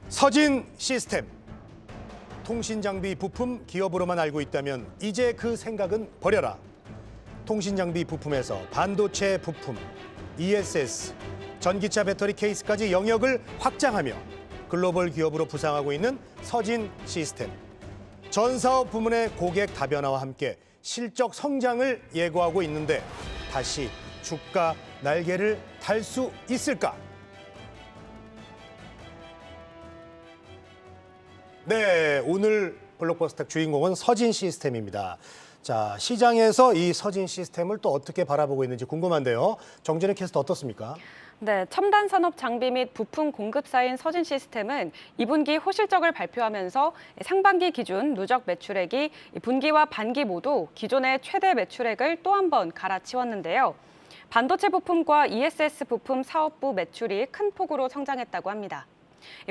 서진 시스템. 통신장비 부품 기업으로만 알고 있다면 이제 그 생각은 버려라. 통신장비 부품에서 반도체 부품, ESS, 전기차 배터리 케이스까지 영역을 확장하며 글로벌 기업으로 부상하고 있는 서진 시스템. 전 사업 부문의 고객 다변화와 함께 실적 성장을 예고하고 있는데 다시 주가 날개를 달 수 있을까? 네, 오늘 블록버스터 주인공은 서진 시스템입니다. 자, 시장에서 이 서진 시스템을 또 어떻게 바라보고 있는지 궁금한데요. 정진우 캐스터 어떻습니까? 네, 첨단 산업 장비 및 부품 공급사인 서진 시스템은 2분기 호실적을 발표하면서 상반기 기준 누적 매출액이 분기와 반기 모두 기존의 최대 매출액을 또 한 번 갈아치웠는데요. 반도체 부품과 ESS 부품 사업부 매출이 큰 폭으로 성장했다고 합니다.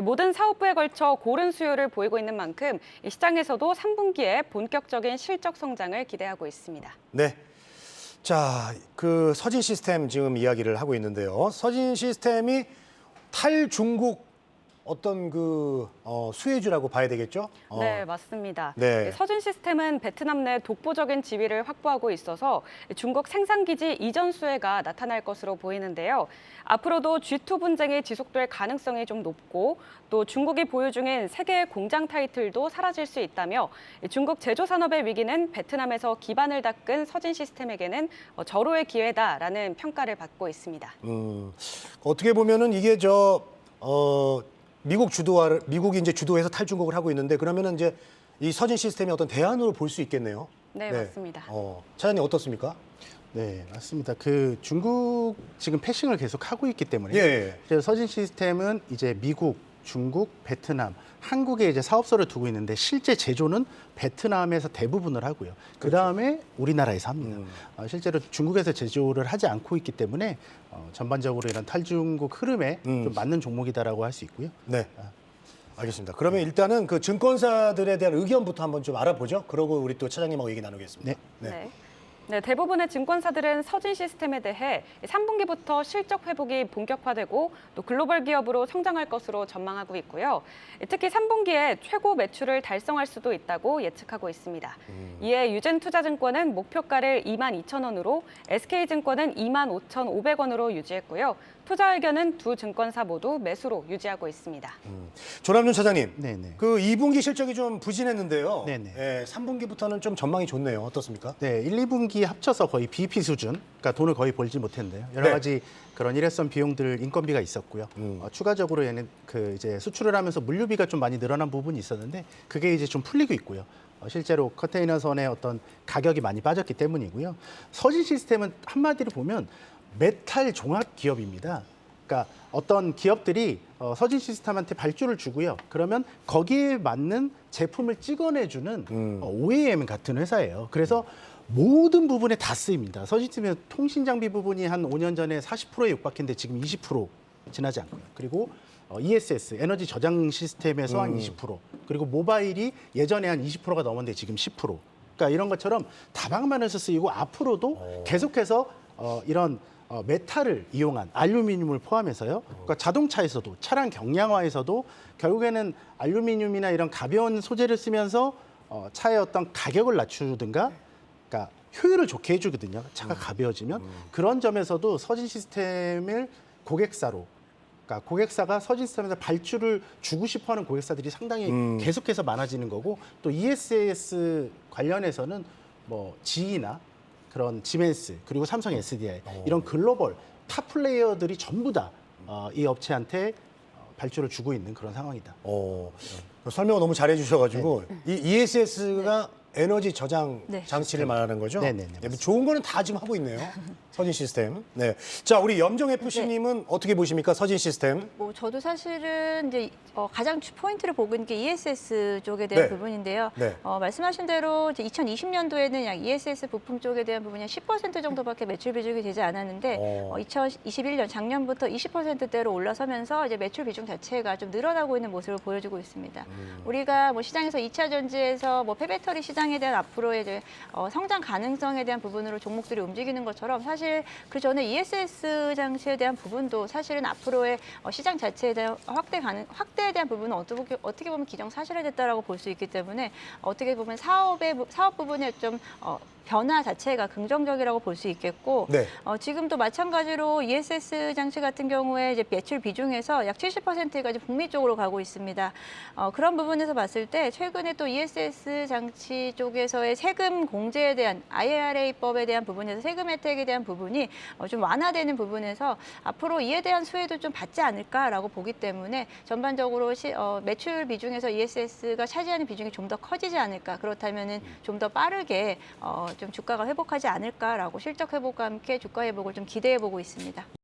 모든 사업부에 걸쳐 고른 수요를 보이고 있는 만큼 시장에서도 3분기에 본격적인 실적 성장을 기대하고 있습니다. 네. 자, 그 서진 시스템 지금 이야기를 하고 있는데요. 서진 시스템이 탈중국 어떤 그 수혜주라고 봐야 되겠죠? 네, 맞습니다. 네. 서진 시스템은 베트남 내 독보적인 지위를 확보하고 있어서 중국 생산기지 이전 수혜가 나타날 것으로 보이는데요. 앞으로도 G2 분쟁이 지속될 가능성이 좀 높고 또 중국이 보유 중인 세계의 공장 타이틀도 사라질 수 있다며 중국 제조 산업의 위기는 베트남에서 기반을 닦은 서진 시스템에게는 절호의 기회다라는 평가를 받고 있습니다. 어떻게 보면은 이게 미국이 이제 주도해서 탈중국을 하고 있는데 그러면은 이제 이 서진 시스템이 어떤 대안으로 볼 수 있겠네요. 네, 맞습니다. 차장님 어떻습니까? 네, 맞습니다. 그 중국 지금 패싱을 계속 하고 있기 때문에 예. 이제 서진 시스템은 이제 미국, 중국, 베트남, 한국에 이제 사업소를 두고 있는데 실제 제조는 베트남에서 대부분을 하고요. 그 다음에 우리나라에서 합니다. 실제로 중국에서 제조를 하지 않고 있기 때문에 전반적으로 이런 탈중국 흐름에 좀 맞는 종목이다라고 할 수 있고요. 네. 알겠습니다. 그러면 일단은 그 증권사들에 대한 의견부터 한번 좀 알아보죠. 그러고 우리 또 차장님하고 얘기 나누겠습니다. 네. 네, 대부분의 증권사들은 서진 시스템에 대해 3분기부터 실적 회복이 본격화되고 또 글로벌 기업으로 성장할 것으로 전망하고 있고요. 특히 3분기에 최고 매출을 달성할 수도 있다고 예측하고 있습니다. 이에 유진투자증권은 목표가를 22,000원으로 SK증권은 25,500원으로 유지했고요. 투자 의견은 두 증권사 모두 매수로 유지하고 있습니다. 조남준 차장님, 네네. 그 2분기 실적이 좀 부진했는데요. 네네. 예, 3분기부터는 좀 전망이 좋네요. 어떻습니까? 네, 1, 2분기 합쳐서 거의 BEP 수준, 그러니까 돈을 거의 벌지 못했는데요. 여러 네. 가지 그런 일회성 비용들, 인건비가 있었고요. 추가적으로 얘는 그 이제 수출을 하면서 물류비가 좀 많이 늘어난 부분이 있었는데 그게 이제 좀 풀리고 있고요. 실제로 컨테이너선의 어떤 가격이 많이 빠졌기 때문이고요. 서진 시스템은 한마디로 보면 메탈 종합 기업입니다. 그러니까 어떤 기업들이 서진 시스템한테 발주를 주고요. 그러면 거기에 맞는 제품을 찍어내주는 OEM 같은 회사예요. 그래서 모든 부분에 다 쓰입니다. 서진 시스템은 통신 장비 부분이 한 5년 전에 40%에 육박했는데 지금 20% 지나지 않고요. 그리고 ESS 에너지 저장 시스템에서 한 20%, 그리고 모바일이 예전에 한 20%가 넘었는데 지금 10%. 그러니까 이런 것처럼 다방면에서 쓰이고 앞으로도 계속해서 이런 메탈을 이용한 알루미늄을 포함해서요. 그러니까 자동차에서도 차량 경량화에서도 결국에는 알루미늄이나 이런 가벼운 소재를 쓰면서 차의 어떤 가격을 낮추든가, 그러니까 효율을 좋게 해주거든요. 차가 가벼워지면 그런 점에서도 서진 시스템을 고객사로, 그러니까 고객사가 서진 시스템에서 발주를 주고 싶어하는 고객사들이 상당히 계속해서 많아지는 거고, 또 ESS 관련해서는 뭐 GE나 그런 지멘스 그리고 삼성 SDI 이런 글로벌 탑 플레이어들이 전부 다 이 업체한테 발주를 주고 있는 그런 상황이다. 설명을 너무 잘해 주셔가지고 이 ESS가 에너지 저장 네. 장치를 말하는 거죠? 네네네, 네, 좋은 거는 다 지금 하고 있네요. 서진 시스템. 네. 자, 우리 염정 FC님은 어떻게 보십니까? 서진 시스템. 뭐 저도 사실은 이제 가장 포인트를 보고 있는 게 ESS 쪽에 대한 네. 부분인데요. 네. 말씀하신 대로 이제 2020년도에는 약 ESS 부품 쪽에 대한 부분이 한 10% 정도밖에 매출 비중이 되지 않았는데 2021년 작년부터 20%대로 올라서면서 이제 매출 비중 자체가 좀 늘어나고 있는 모습을 보여주고 있습니다. 우리가 뭐 시장에서 2차 전지에서 뭐 폐배터리 시장 시장에 대한 앞으로의 이제 성장 가능성에 대한 부분으로 종목들이 움직이는 것처럼 사실 그 전에 ESS 장치에 대한 부분도 사실은 앞으로의 시장 자체에 대한 확대에 대한 부분은 어떻게 보면 기정사실화됐다라고 볼 수 있기 때문에 어떻게 보면 사업 부분에 좀 변화 자체가 긍정적이라고 볼 수 있겠고 네. 지금도 마찬가지로 ESS 장치 같은 경우에 이제 매출 비중에서 약 70%가 이제 북미 쪽으로 가고 있습니다. 그런 부분에서 봤을 때 최근에 또 ESS 장치 쪽에서의 세금 공제에 대한 IRA법에 대한 부분에서 세금 혜택에 대한 부분이 좀 완화되는 부분에서 앞으로 이에 대한 수혜도 좀 받지 않을까라고 보기 때문에 전반적으로 매출 비중에서 ESS가 차지하는 비중이 좀 더 커지지 않을까. 그렇다면은 좀 더 빠르게 좀 주가가 회복하지 않을까라고 실적 회복과 함께 주가 회복을 좀 기대해 보고 있습니다.